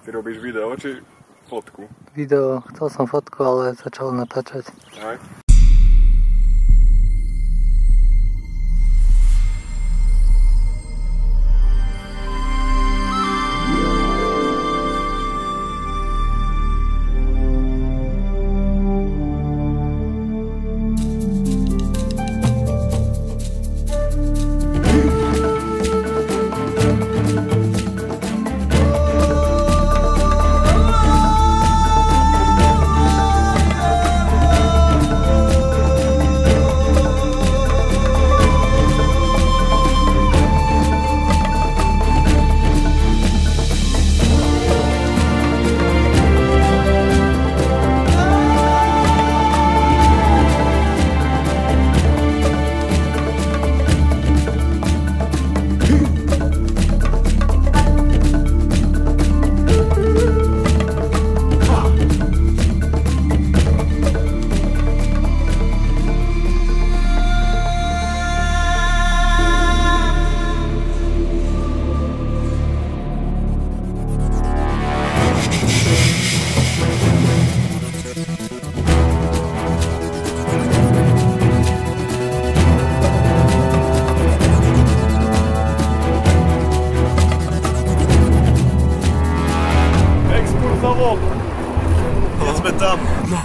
Ty robíš video či fotku? Video, chcel som fotku, ale začal natáčať. Aj. Keď sme tam. No.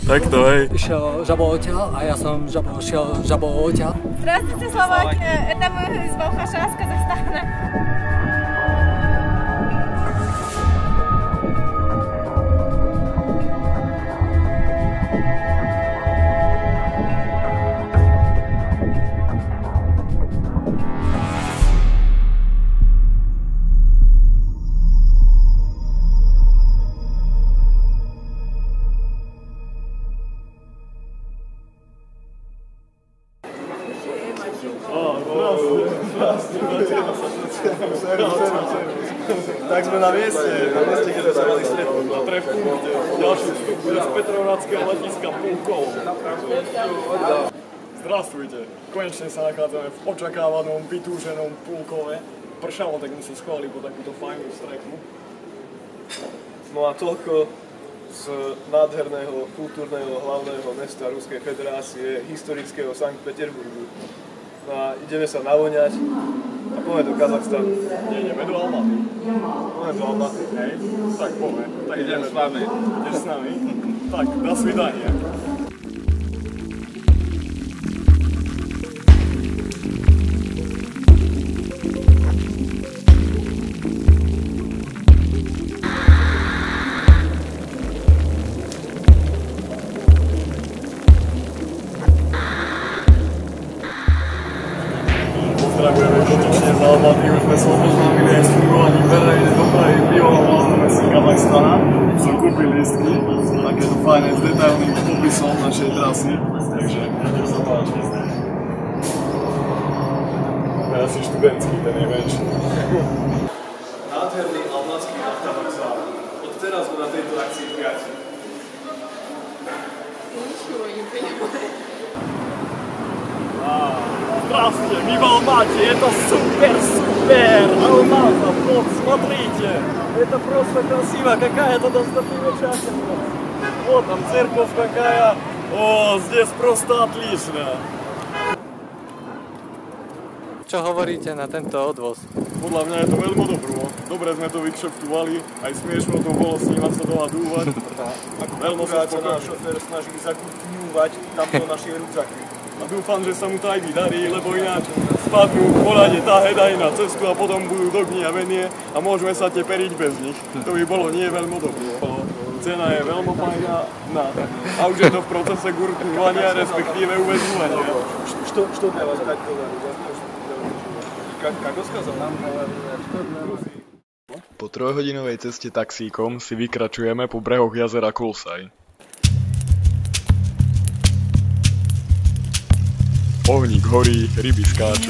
Takto, hej. Išiel Žabo odtiaľ a ja som šiel Žabo odtiaľ. Здравствуйте, Словакия. Это мы из Балхаша, с Казахстана. Tak sme na mieste, kde sme sa mali stretnúť. Na trefpunkte. Ďalší vstup bude z Petrohradského letiska Púlkov. Zdravstvujte. Konečne sa nachádzame v očakávanom, vytúženom Púlkove. Pršalo, tak sme sa schovali po takúto fajnú strechu. No a toľko z nádherného, kultúrneho hlavného mesta Ruskej federácie, historického Sankt Peterburgu. No a ideme sa navoňať a poďme do Kazachstanu. Ideme do Almaty. Poďme do Almaty. Hej, tak poďme. Tak ideme s vami. Ideš s nami? Tak, do svidania. Pozdravujeme konečne z Almaty, už sme sa oboznámili aj s fungovaním verejnej dopravy v bývalom hlavnom meste Kazachstana. Som kúpil lístky, takéto fajné s detailným popisom našej trasy, takže nech sa páči. To je asi študentský, ten je menší. Nádherný almatský naftovokzál. Od teraz sme na tejto akcii priateľi. Здравствуйте, мы в Алмате, это супер! Алмата, вот, смотрите! Это просто красиво, какая-то достопримечательность. Вот там церковь какая, о, здесь просто отлично. Čo hovoríte na tento odvoz? Podľa mňa je to veľmi dobro. Dobre sme to vykšeftovali, aj smiešno to bolo s ním sa dala dúvať. Veľmi sa náš šofér snaží zakutňúvať tamto naše rúdzaky. A dúfam, že sa mu to aj vydarí, lebo ináč spadnú v poľade táheď aj na cestu a potom budú dogni a venie a môžeme sa teperiť bez nich. To by bolo nie veľmi dobré. Cena je veľmi fajná a už je to v procese gurtovania, respektíve uväzňovania. Что для вас 5 долларов? Как он сказал? Po trojhodinovej ceste taxíkom si vykračujeme po brehoch jazera Kulsaj. Ohník horí, ryby skáču.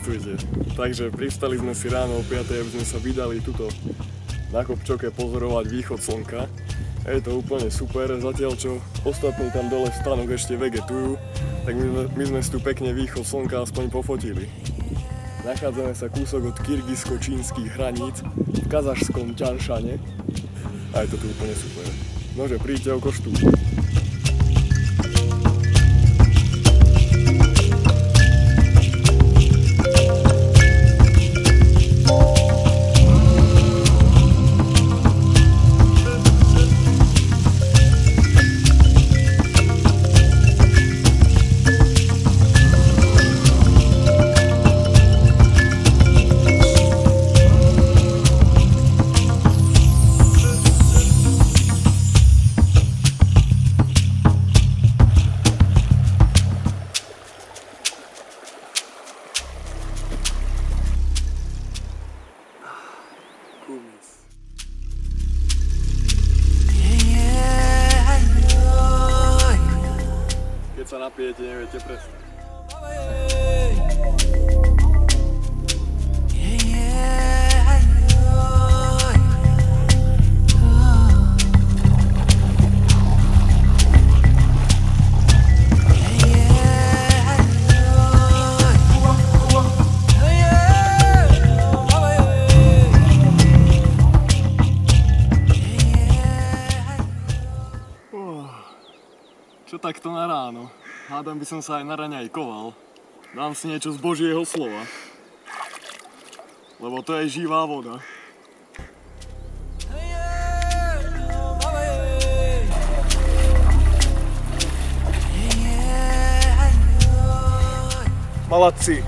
cestujte. Takže pristali sme si ráno o 5, aby sme sa vydali tuto na kopčoke pozorovať východ slnka. Je to úplne super, zatiaľ čo ostatní tam dole v stanoch ešte vegetujú, tak my sme si tu pekne východ slnka aspoň pofotili. Nachádzame sa kúsok od kyrgyzsko-čínskych hraníc v kazašskom Ťanšane a je to tu úplne super. Nože príďte okoštúť. Keď sa napijete, neviete prestať. Čo takto na ráno? Hádam by som sa aj na raňajkoval. Dám si niečo z Božieho slova. Lebo to je živá voda. Maladci.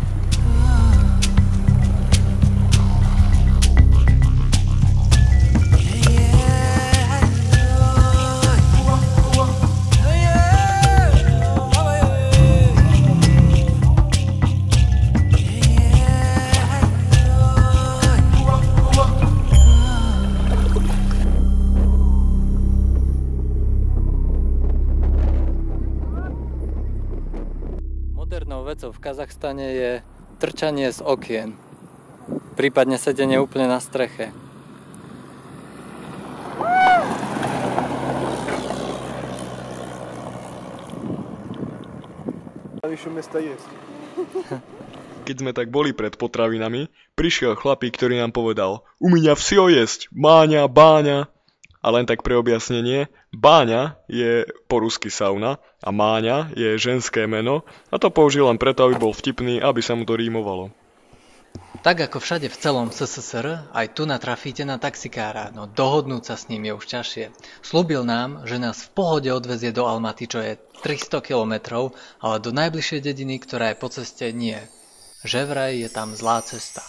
Modernou vecou v Kazachstane je trčanie z okien, prípadne sedenie úplne na streche. Keď sme tak boli pred potravinami, prišiel chlapík, ktorý nám povedal: "U mňa vsio jesť, báňa, báňa." A len tak pre objasnenie, báňa je po rusky sauna a máňa je ženské meno a to použil len preto, aby bol vtipný, aby sa mu to rímovalo. Tak ako všade v celom SSSR, aj tu natrafíte na taxikára, no dohodnúť sa s ním je už ťažšie. Slúbil nám, že nás v pohode odvezie do Almaty, čo je 300 km, ale do najbližšej dediny, ktorá je po ceste, nie. Že vraj je tam zlá cesta.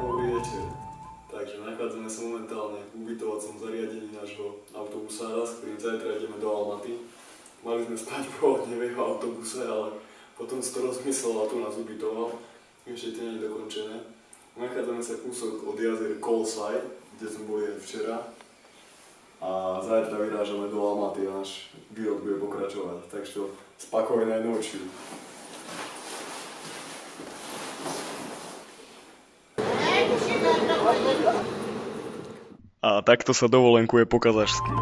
Dobrý večer. Takže nachádzame sa momentálne v ubytovacom zariadení nášho autobusára, s ktorým zajtra ideme do Almaty. Mali sme spať pôvodne v jeho autobuse, ale potom si to rozmyslel a tu nás ubytoval. Ešte to nie je dokončené. Nachádzame sa kúsok od jazer Kolsaj, kde sme boli včera. A zajtra vyrážame do Almaty a náš výrok bude pokračovať. Takže spokojnej noči. A takto sa dovolenkuje po kazašsky.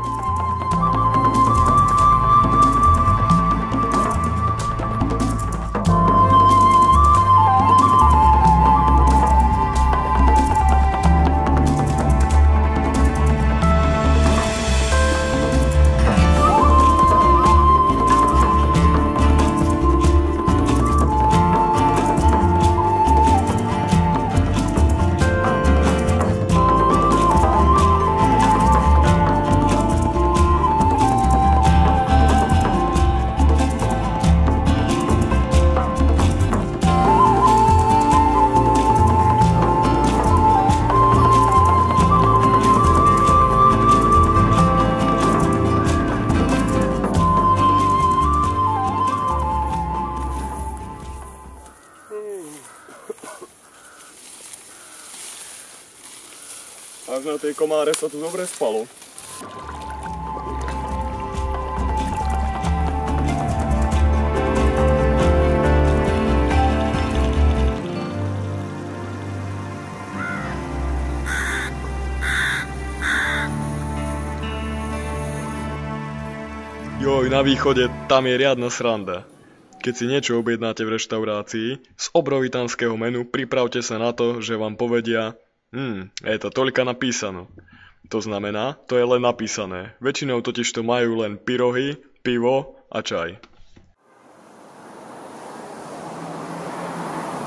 Až na tej Komáre sa tu dobre spalo. Joj, na východe, tam je riadna sranda. Keď si niečo objednáte v reštaurácii, z obrovitanského menu pripravte sa na to, že vám povedia je to toľka napísano. To znamená, to je len napísané. Väčšinou totiž to majú len pyrohy, pivo a čaj.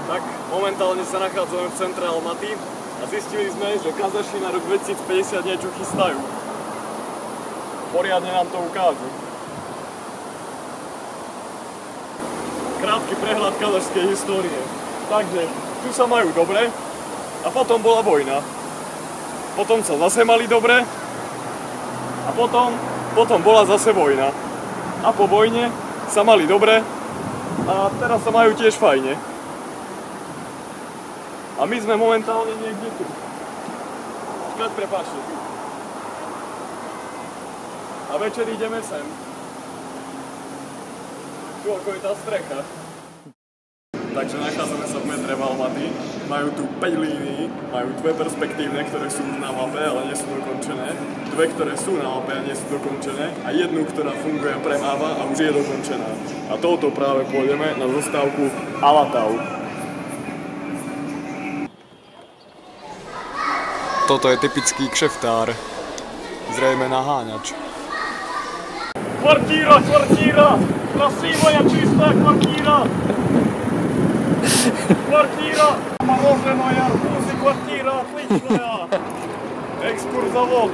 Tak, momentálne sa nachádzame v centre Almaty a zistili sme, že kazaši na rok 2050 niečo chystajú. Poriadne nám to ukážu. Krátky prehľad kazašskej histórie. Takže, tu sa majú dobre a potom bola vojna. Potom sa zase mali dobre a potom bola zase vojna. A po vojne sa mali dobre a teraz sa majú tiež fajne. A my sme momentálne niekde tu. Prepáčte. A večer ideme sem. Tu ako je tá strecha. Takže nachádzame sa v metre v Almaty. Majú tu 5 línií, majú dve perspektívne, ktoré sú na mape, ale nie sú dokončené. Dve, ktoré sú na mape a nie sú dokončené. A jednu, ktorá funguje a premáva a už je dokončená. A touto práve pôjdeme na zastávku Alatau. Toto je typický kšeftár. Zrejme naháňač. Kvartíra! Красивая, чистая квартира! Мороженое, арбузы, квартира отличная! Экскурзовод!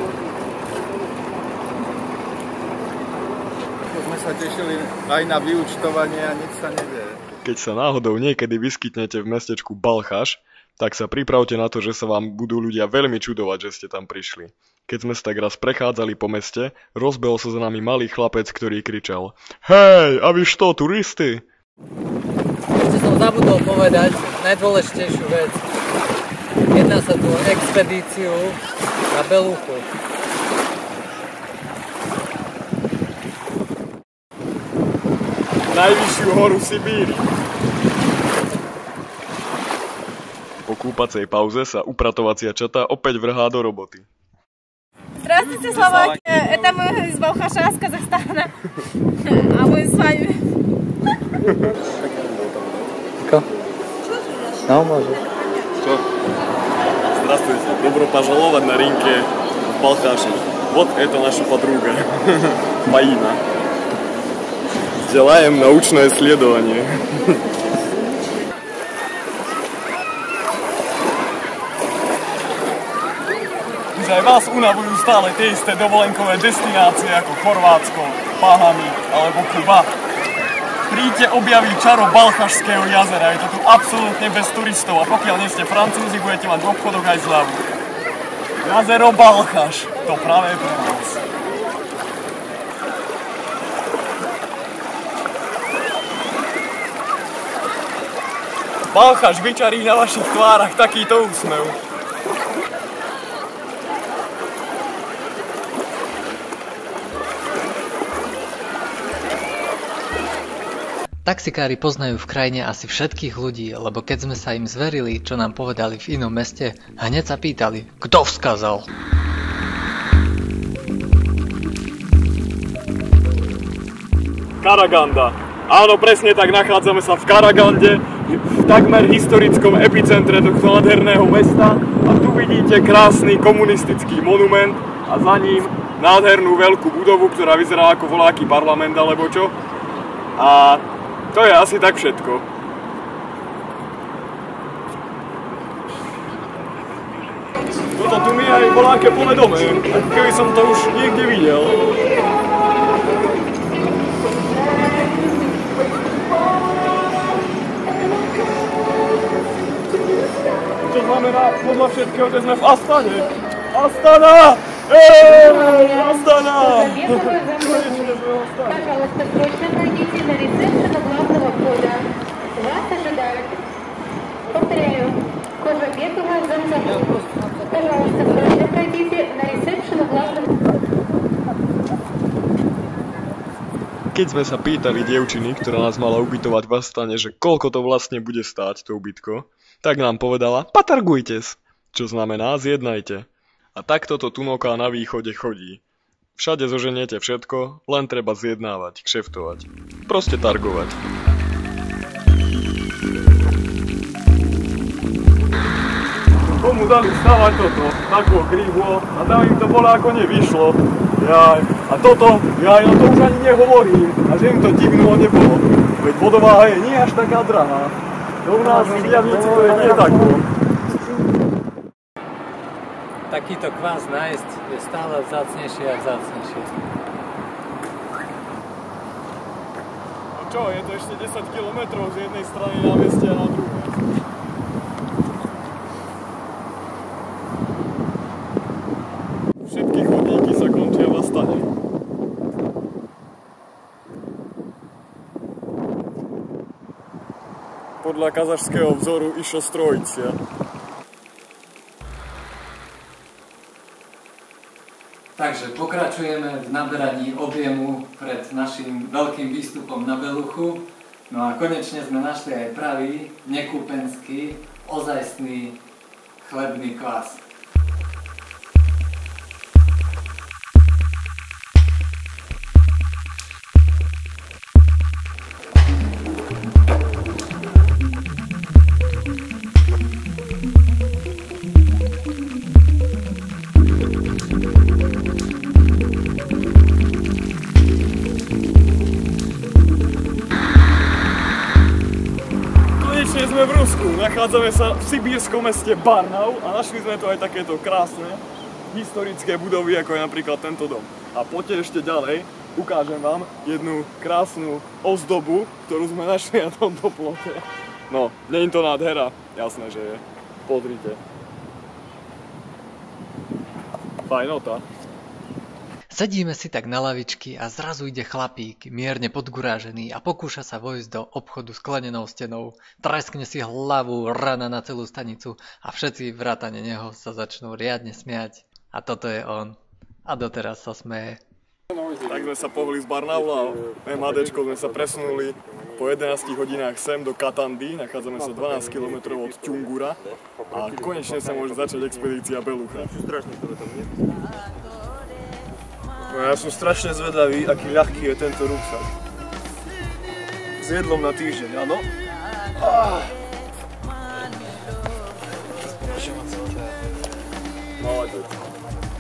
Sme sa tešili aj na vyúčtovanie a nič sa nedeje. Keď sa náhodou niekedy vyskytnete v mestečku Balchaš, tak sa pripravte na to, že sa vám budú ľudia veľmi čudovať, že ste tam prišli. Keď sme sa tak raz prechádzali po meste, rozbehol sa za nami malý chlapec, ktorý kričal: Hej, a vy što, turisty? Ešte som zabudol povedať najdôležitejšiu vec. Jedná sa tu o expedíciu na Beluchu. Najvyššiu horu Sibíri. Po kúpacej pauze sa upratovacia čata opäť vrhá do roboty. Здравствуйте, Словакия. Это мы из Балхаша, с Казахстана. А мы с вами. Здравствуйте. Добро пожаловать на рынке в Балхаше. Вот это наша подруга. Фаина. Делаем научное исследование. Že aj vás unavujú stále tie isté dovolenkové destinácie ako Chorvátsko, Bahamy alebo Kuba. Príďte objaviť čaro Balchašského jazera, je to tu absolútne bez turistov a pokiaľ nie ste Francúzi, budete mať v obchodoch aj zľavu. Jazero Balchaš, to práve je pre vás. Balchaš vyčarí na vašich tvárach takýto úsmev. Taxikári poznajú v krajine asi všetkých ľudí, lebo keď sme sa im zverili, čo nám povedali v inom meste, hneď sa pýtali, kto vzkazal. Karaganda. Áno, presne tak, nachádzame sa v Karagande, v takmer historickom epicentre tohto nádherného mesta a tu vidíte krásny komunistický monument a za ním nádhernú veľkú budovu, ktorá vyzerá ako voľaký parlament alebo čo. A to je asi tak všetko. Toto tu mi aj voľaké povedomé, ako keby som to už niekde videl. To znamená podľa všetkého, že sme v Astane. Astana! Astana! Konečne sme v Astane. Пожалуйста, срочно пройдите на рецепцию главного входа. Вас ожидают. Повторяю, кожа Бекова, Занзабур. Пожалуйста, срочно пройдите keď sme sa pýtali dievčiny, ktorá nás mala ubytovať v Astane, že koľko to vlastne bude stáť, to ubytko, tak nám povedala, patargujtes, čo znamená zjednajte. A takto to tunoká na východe chodí. Všade zoženiete všetko, len treba zjednávať, kšeftovať. Proste targovať. Komu dali stavať toto, takú krivlo, a tam im to bolo ako nevyšlo. A toto, ja na to už ani nehovorím, a že im to divnulo nebolo. Veď vodováha je nie až taká drahá. To u nás v Diavnici to je nie tak. Takýto kvás nájsť je stále vzácnejšie a vzácnejšie. No čo, je to ešte 10 km z jednej strany námestia na druhej. Všetky chodníky sa končia v Astane. Podľa kazašského vzoru išlo strojicia. Takže pokračujeme v naberaní objemu pred našim veľkým výstupom na Beluchu. No a konečne sme našli aj pravý, nekúpenský, ozajstný chlebný kvás. Sme v Rusku, nachádzame sa v sibírskom meste Barnau a našli sme tu aj takéto krásne historické budovy, ako je napríklad tento dom. A poďte ešte ďalej, ukážem vám jednu krásnu ozdobu, ktorú sme našli na tomto plote. No, nie je to nádhera, jasné, že je. Pozrite. Fajnota. Sedíme si tak na lavičky a zrazu ide chlapík, mierne podgurážený a pokúša sa vojsť do obchodu s sklenenou stenou. Treskne si hlavu, rana na celú stanicu a všetci vrátane neho sa začnú riadne smiať. A toto je on. A doteraz sa smeje. Tak sme sa pohli z Barnaula a MHDčkou sme sa presunuli po 11 hodinách sem do Katandy. Nachádzame sa 12 km od Ťungura a konečne sa môže začať expedícia Belucha. No ja som strašne zvedavý, aký ľahký je tento ruksak. S jedlom na týždeň, áno?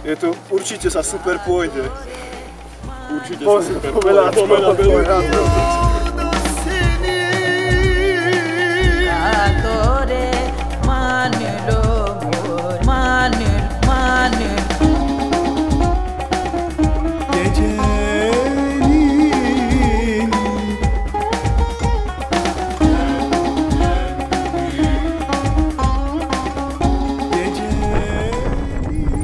Je to, určite sa super pôjde. Určite sa super pôjde.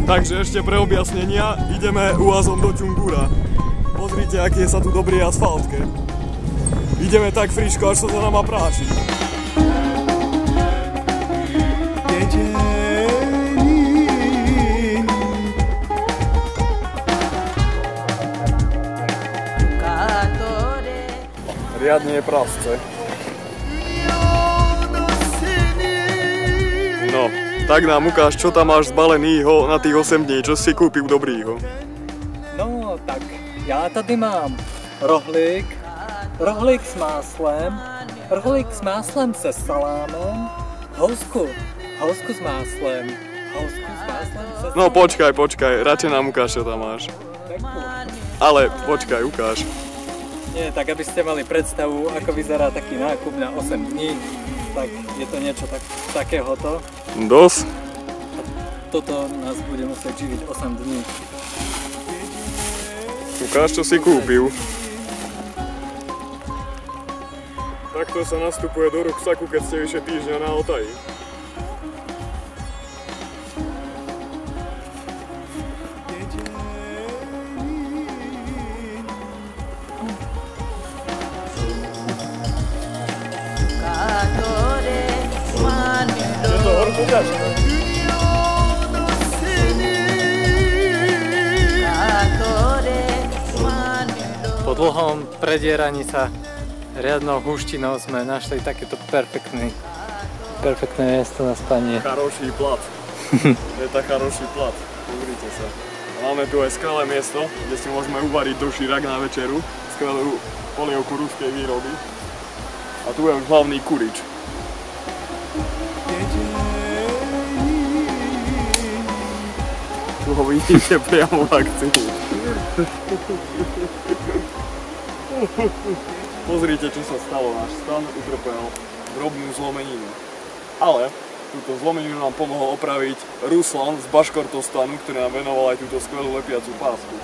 Takže ešte pre objasnenia ideme úazom do Ťungura. Pozrite, aký je sa tu dobrý asfaltke. Ideme tak friško, až sa to nám práši. Riadne je prasce. No. Tak nám ukáž, čo tam máš zbalenýho na tých 8 dní, čo si kúpil dobrýho. No, tak ja tady mám rohlík s máslem se salámem, housku s máslem se No počkaj, radšej nám ukáž, čo tam máš. Ale počkaj, ukáž. Nie, tak aby ste mali predstavu, ako vyzerá taký nákup na 8 dní, tak je to niečo takéhoto. Dosť. Toto nás bude musieť živiť 8 dní. Ukáž, čo si kúpil. Takto sa nastupuje do ruksaku, keď ste vyše týždňa na Altaji. Po dlhom predieraní sa riadnou húštinou sme našli takéto perfektné miesto na spanie. Хороший plat. Это хороший plat. Pozrite sa. Máme tu aj skvelé miesto, kde si môžeme uvariť došírak na večeru. Skvelú polievku ruskej výroby. A tu je už hlavný kurič. Tu ho vidíte priamo v akcii. Pozrite, čo sa stalo. Náš stan utrpel drobnú zlomeninu. Ale túto zlomeninu nám pomohol opraviť Ruslan z Baškortostanu, ktorý nám venoval aj túto skvelú lepiacu pásku.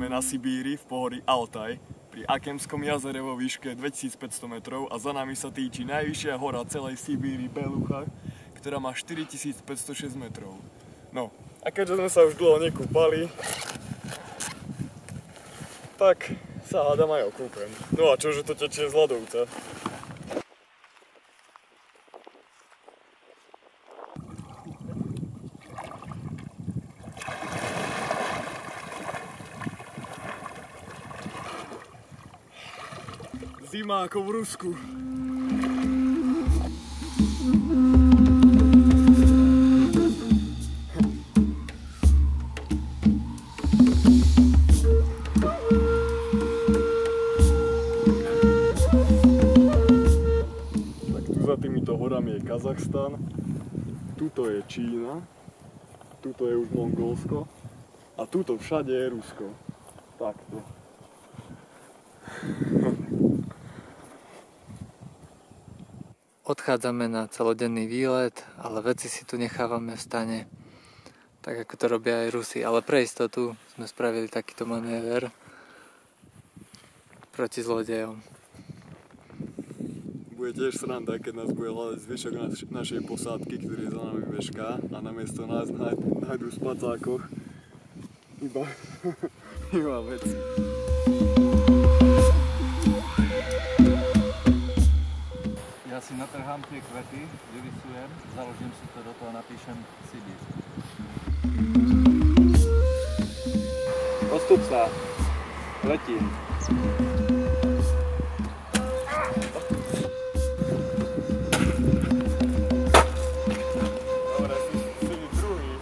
Na Sibíri v pohorí Altaj pri Akemskom jazere vo výške 2500 metrov a za nami sa týči najvyššia hora celej Sibíri Belucha, ktorá má 4506 metrov. No a keďže sme sa už dlho nekúpali, tak sa hádam aj okúpem. No a čože to tečie z ľadovca? Zima ako v Rusku. Tak tu za týmito horami je Kazachstan, tuto je Čína, tuto je už Mongolsko a tuto všade je Rusko. Takto. Odchádzame na celodenný výlet, ale veci si tu nechávame v stane, tak ako to robia aj Rusi. Ale pre istotu sme spravili takýto manéver proti zlodejom. Bude tiež sranda, keď nás bude hľadať zvyšok našej posádky, ktorý za nami bežká a namiesto nás nájdu v spacákoch iba veci. Ja si natrhám tie kvety, vyrysujem, založím si to do toho, napíšem Sibír. Odstup sa. Letím. Dobre, si druhý.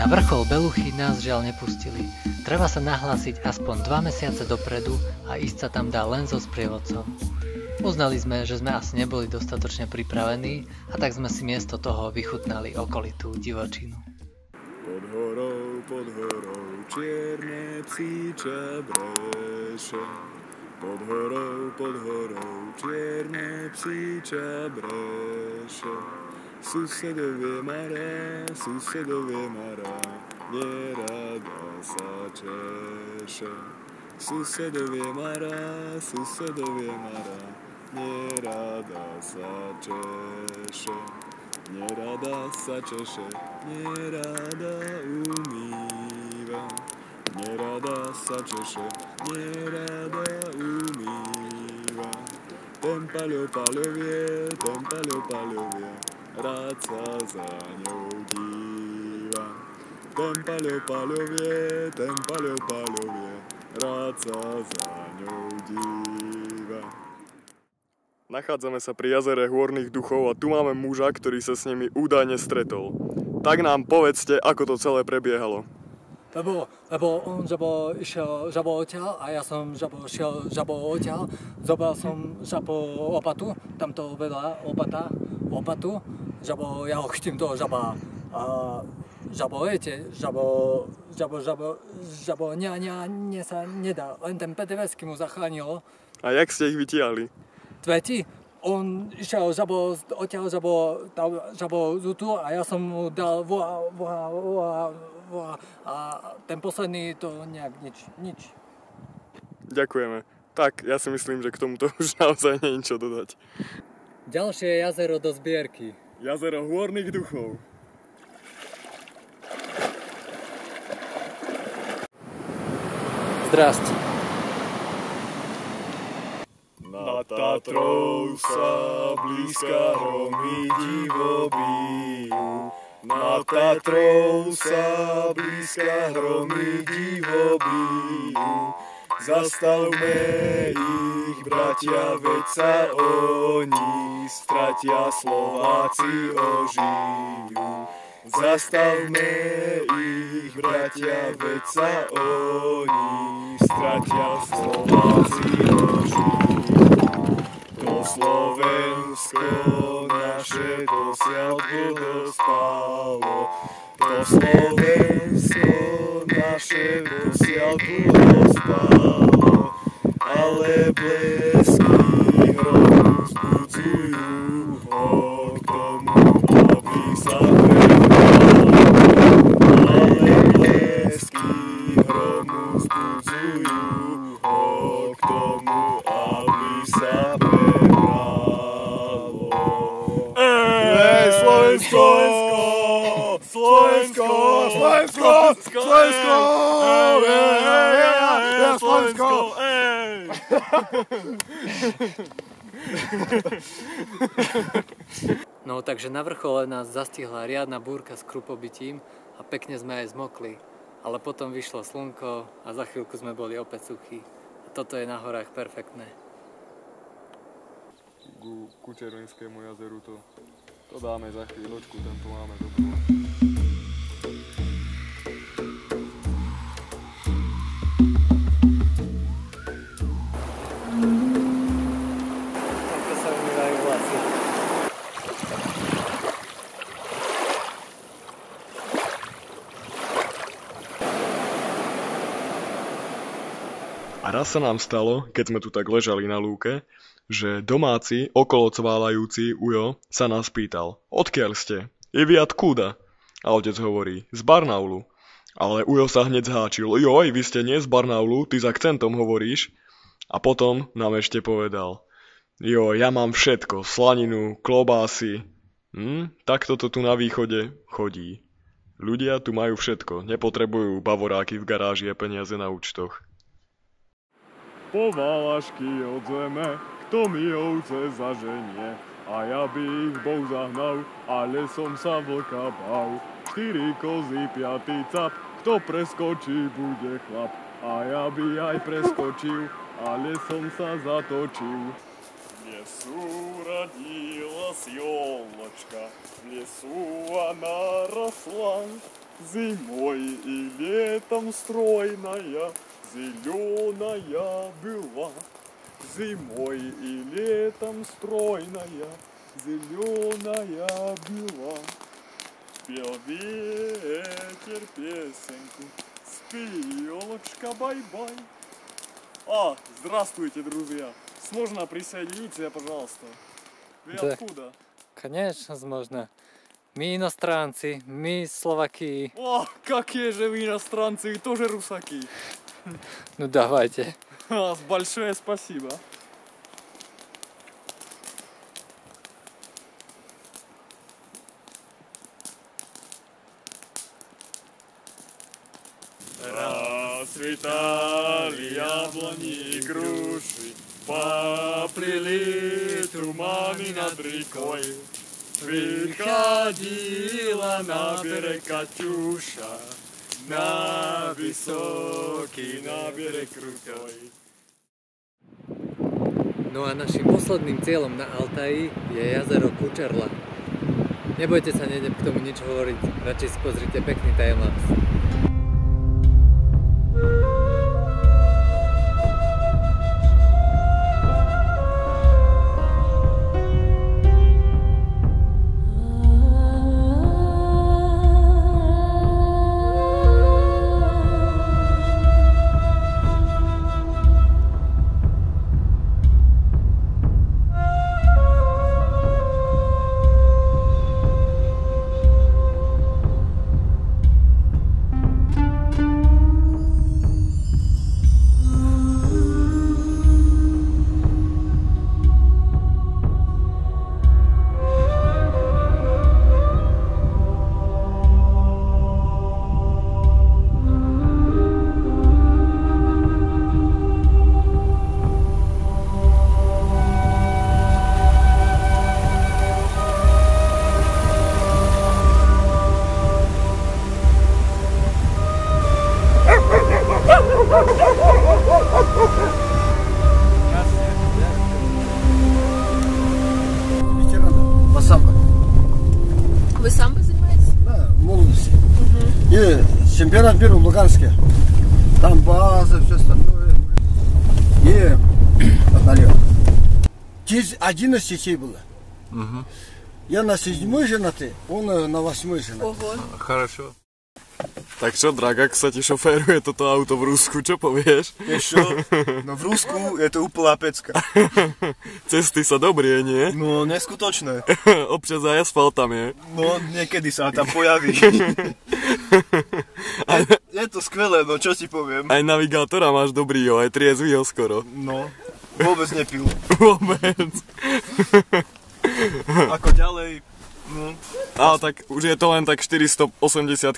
Na vrchol Beluchy nás žiaľ nepustili. Treba sa nahlásiť aspoň 2 mesiace dopredu a ísť sa tam dá len so sprievodcom. Uznali sme, že sme asi neboli dostatočne pripravení a tak sme si miesto toho vychutnali okolitú divočinu. Pod horou, čierne psíča breše. Pod horou, čierne psíča breše. Susedovie mará, nerada sa češe. Susedovie mará, nerada sa češe. Nerada sa češe, nerada umýva. nerada sa češe, nerada umýva. Ten paľo vie, rád sa za ňou díva. Ten paľo vie, rád sa za ňou díva. Nachádzame sa pri jazere Hôrnych duchov a tu máme muža, ktorý sa s nimi údajne stretol. Tak nám povedzte, ako to celé prebiehalo. Lebo on žabo išiel žabo odtiaľ a ja som šiel žabo odtiaľ. Zobral som žabo lopatu, tamto vedľa lopatu. Žabo, ja ho chytím toho žaba. A žabo, viete, žabo, nie sa nedá. Len ten PTVSky mu zachránilo. A jak ste ich vytiahli? Tveti, on išiel žabo odtiaľ, žabo zutu a ja som mu dal voha a ten posledný to nejak nič. Ďakujeme. Tak, ja si myslím, že k tomuto už naozaj nie je čo dodať. Ďalšie jazero do zbierky. Jazero Hôrnych duchov. Zdrasť. Nad Tatrou sa blízka hromy divo bijú. Nad Tatrou sa blízka hromy divo bijú. Zastavme ich, bratia, veď sa oni stratia, Slováci ožijú. Zastavme ich, bratia, veď sa oni stratia, Slováci ožijú. To Slovensko naše dosiaľ dlho spalo. To Slovensko naše dosiaľ dlho spalo. Ale blesky hromu vzbudzujú ho k tomu, aby sa prebralo. Ale blesky hromu vzbudzujú ho k tomu, aby sa prebralo. Slovensko! Slovensko! Slovensko! Slovensko! Slovensko! No takže na vrchole nás zastihla riadna búrka s krupobytím a pekne sme aj zmokli. Ale potom vyšlo slnko a za chvíľku sme boli opäť suchí. A toto je na horách perfektné. Ku Červenskému jazeru to dáme za chvíľočku, tam tu máme dobrú. Takto sa umývajú vlasy. A raz sa nám stalo, keď sme tu tak ležali na lúke, že domáci, okolocválajúci Ujo sa nás pýtal: odkiaľ ste? Je vy odkúda? A otec hovorí: z Barnaulu. Ale Ujo sa hneď zháčil: joj, vy ste nie z Barnaulu, ty s akcentom hovoríš. A potom nám ešte povedal: jo, ja mám všetko, slaninu, klobásy. Tak toto tu na východe chodí. Ľudia tu majú všetko, nepotrebujú bavoráky v garáži a peniaze na účtoch. Poválašky od zeme, kto mi ovce zaženie, a ja by ich Boh zahnal, ale som sa vlka bál. 4 kozy, 5 cap, kto preskočí, bude chlap, a ja by aj preskočil, ale som sa zatočil. V lesu rodila ёлочка, в лесу она росла, зимой и летом стройная, зеленая была. Зимой и летом стройная, зеленая была. Пел ветер песенку, спи, ёлочка, бай-бай. Здравствуйте, друзья. Сложно присоединиться, пожалуйста. Вы Да. откуда? Конечно, можно. Мы иностранцы, мы из Словакии. Какие же вы иностранцы, и тоже русаки. Ну давайте. Большое спасибо. Раз Rozcvitali jabloni, gruši, poplili tumany nad rikoj. Vychodila na bereg Kaťuša, na vysoký, na bereg krutoj. No a našim posledným cieľom na Altaji je jazero Kučerla. Nebojte sa, nejdem k tomu nič hovoriť, radšej si pozrite pekný timelapse. Вы самбо занимаетесь? Да, в молодости. И чемпионат мира в Луганске. Там база, все остальное. И налево. 11 детей было. Я на 7-й женатый, он на 8-й женатый. Ого. Хорошо. Tak čo, Draga, ak sa ti šoféruje toto auto v Rusku, čo povieš? Vieš čo? No v Rusku je to úplná pecka. Cesty sa dobrie, nie? No neskutočné. Občas aj asfalt tam je. No niekedy sa tam pojaví. Je to skvelé, no čo ti poviem. Aj navigátora máš dobrýho, aj triezvýho skoro. No, vôbec nepil. Vôbec. Ako ďalej, no. Ale tak už je to len tak 480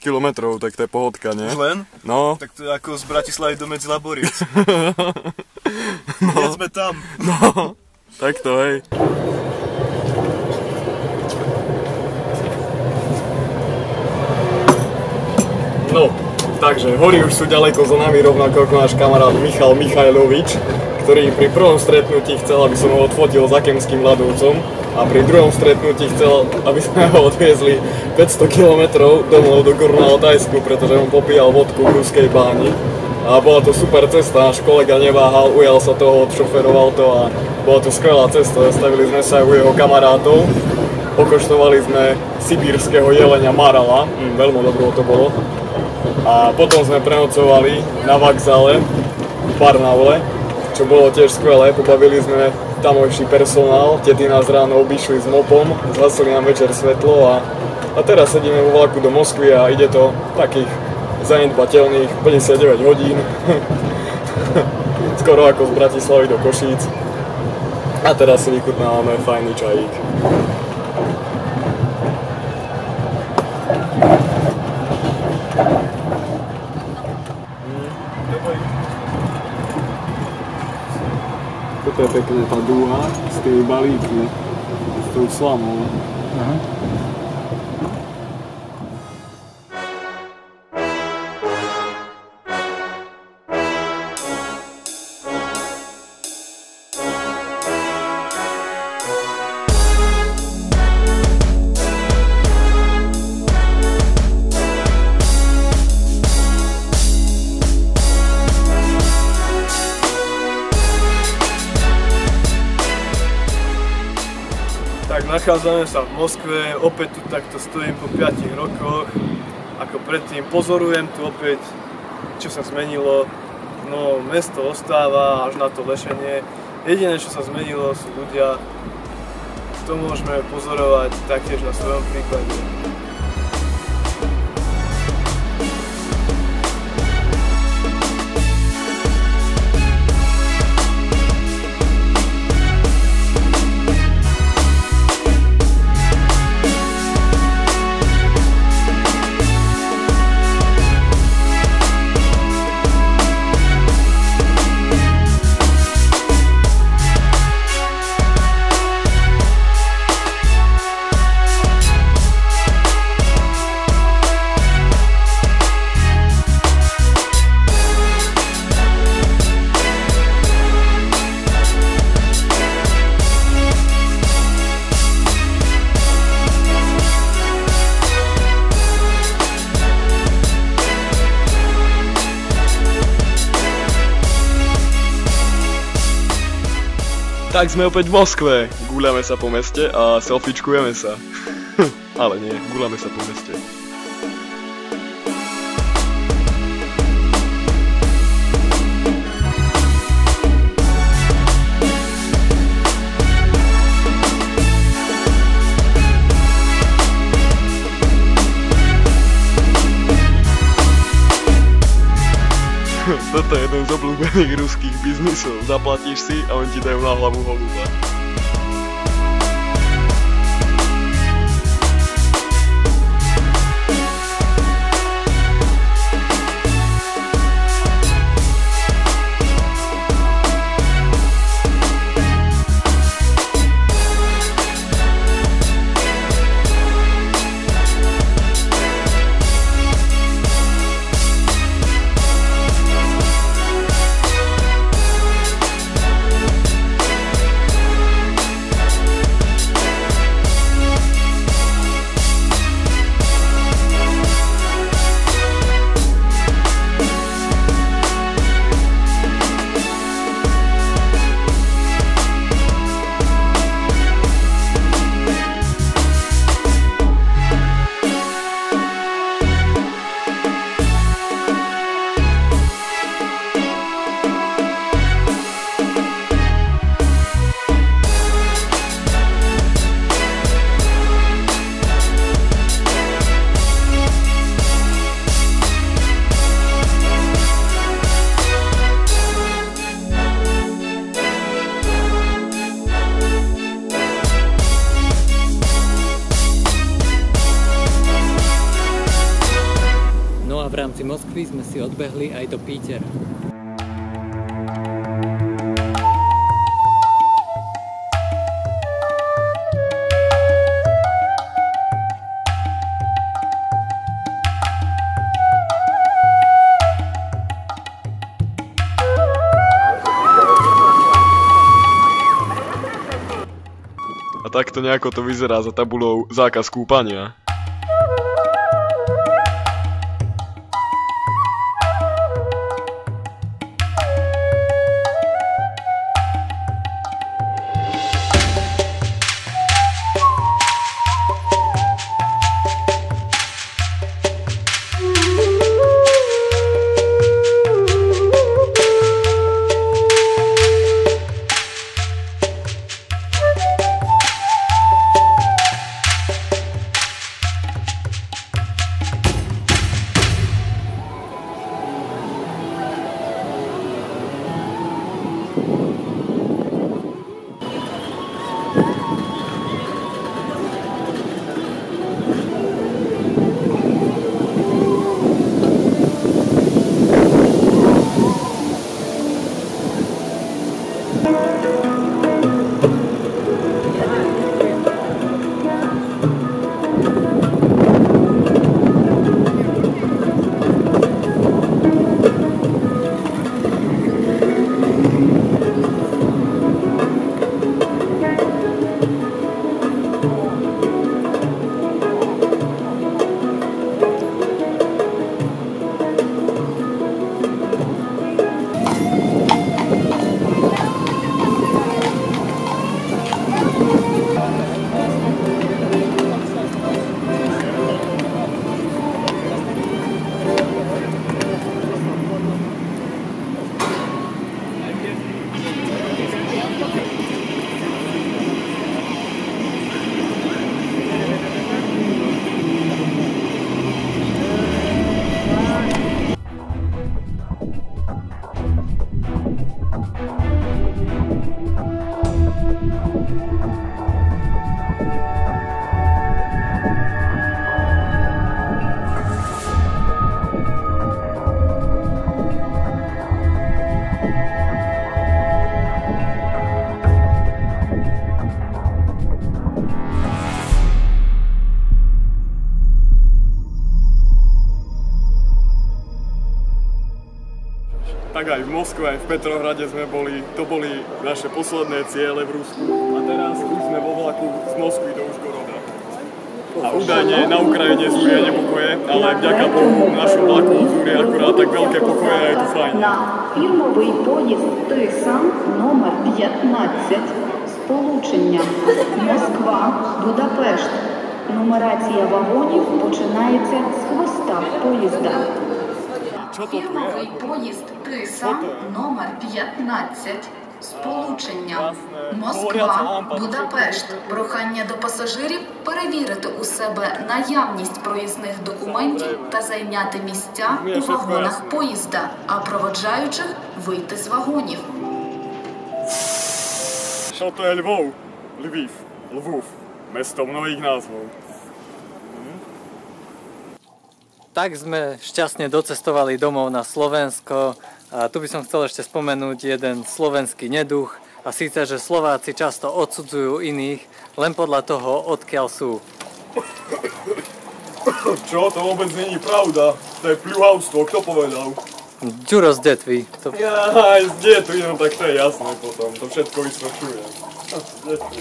km, tak to je pohodka, nie? Už len? No. Tak to je ako z Bratislavy do Medzilaboriec. Keď sme tam. No, tak to hej. No, takže hory už sú ďaleko za nami, rovnako ako náš kamarát Michal Michajlovič, ktorý pri prvom stretnutí chcel, aby som ho odfotil za Kemským ľadovcom a pri druhom stretnutí chcel, aby sme ho odviezli 500 km domov do Gorno-Altajsku, pretože on popíjal vodku v ruskej báni. A bola to super cesta, náš kolega neváhal, ujal sa toho, odšoferoval to a bola to skvelá cesta. Zastavili sme sa aj u jeho kamarátov, pokoštovali sme sibírskeho jelenia Marala, veľmi dobro to bolo. A potom sme prenocovali na vokzále v Barnaule, čo bolo tiež skvelé, pobavili sme tamojší personál, tety nás ráno obišli s mopom, zhasili nám večer svetlo a teraz sedíme vo vlaku do Moskvy a ide to takých zanedbateľných 59 hodín, skoro ako z Bratislavy do Košíc a teraz si vychutnávame fajný čajík. Toto je pekne tá dúha s tými balíkmi, s tou slamou. Tak nachádzame sa v Moskve, opäť tu takto stojím po 5 rokoch. Ako predtým pozorujem tu opäť, čo sa zmenilo. No, mesto ostáva až na to lešenie. Jediné, čo sa zmenilo, sú ľudia. To môžeme pozorovať taktiež na svojom príklade. Tak sme opäť v Moskve. Gúľame sa po meste a selfiečkujeme sa. Ale nie, gúľame sa po meste. Toto je jeden z obľúbených ruských biznisov. Zaplatíš si a oni ti dajú na hlavu holuba. V rámci Moskvy sme si odbehli aj do Pítera. A takto nejako to vyzerá za tabulou zákaz kúpania. Tak aj v Moskve, aj v Petrohrade sme boli, to boli naše posledné ciele v Rusku. A teraz už sme vo vlaku z Moskvy do Užgoroda. A údajne na Ukrajine zúria nepokoje, ale vďaka Bohu v našom vlaku zúria akurát tak veľké pokoje a je tu fajn. На фірмовий поїзд Тиса номер 15 сполучення Москва-Будапешт. Нумерація вагонів починається з хвоста поїзда. Фірмовий поїзд Тиса номер 15 сполучення Москва-Будапешт. Прохання до пасажирів перевірити у себе наявність проїзних документів та зайняти місця у вагонах поїзда, а проводжаючих вийти з вагонів. Čo to je Lvov? Lviv. Lvov. Mesto mnohých názvov. Tak sme šťastne docestovali domov na Slovensko a tu by som chcel ešte spomenúť jeden slovenský neduch a síce, že Slováci často odsudzujú iných len podľa toho, odkiaľ sú. Čo? To vôbec není pravda. To je pľuhavstvo. Kto povedal? Ďuro z Detvy. Jaj, z Detvy, no tak to je jasné potom. To všetko vysvetľuje. Z Detvy.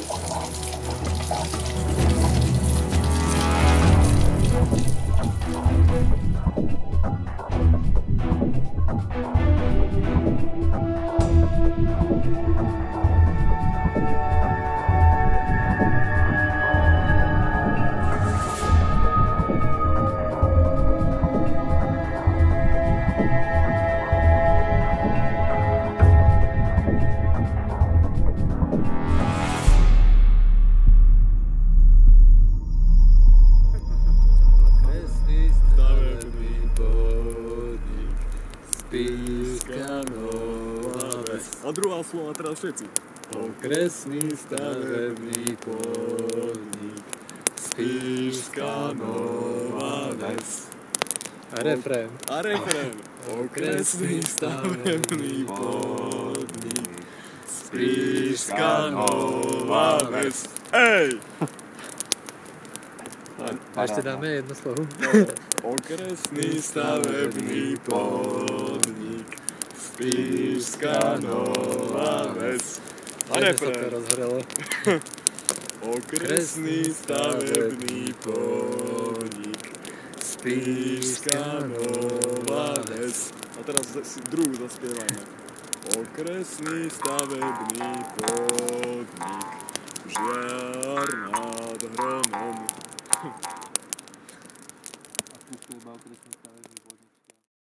A druhá slova teraz všetci. Okresný stavebný podnik, Spišská Nová Ves. A refrén. Okresný stavebný podnik, Spišská Nová Ves. Hej! A ešte dáme jedno slovo. Okresný stavebný podnik, Spišská Nová Ves. A refrén. Okresný stavebný podnik, Spišská Nová Ves. A teraz si druhú zaspievajme. Okresný stavebný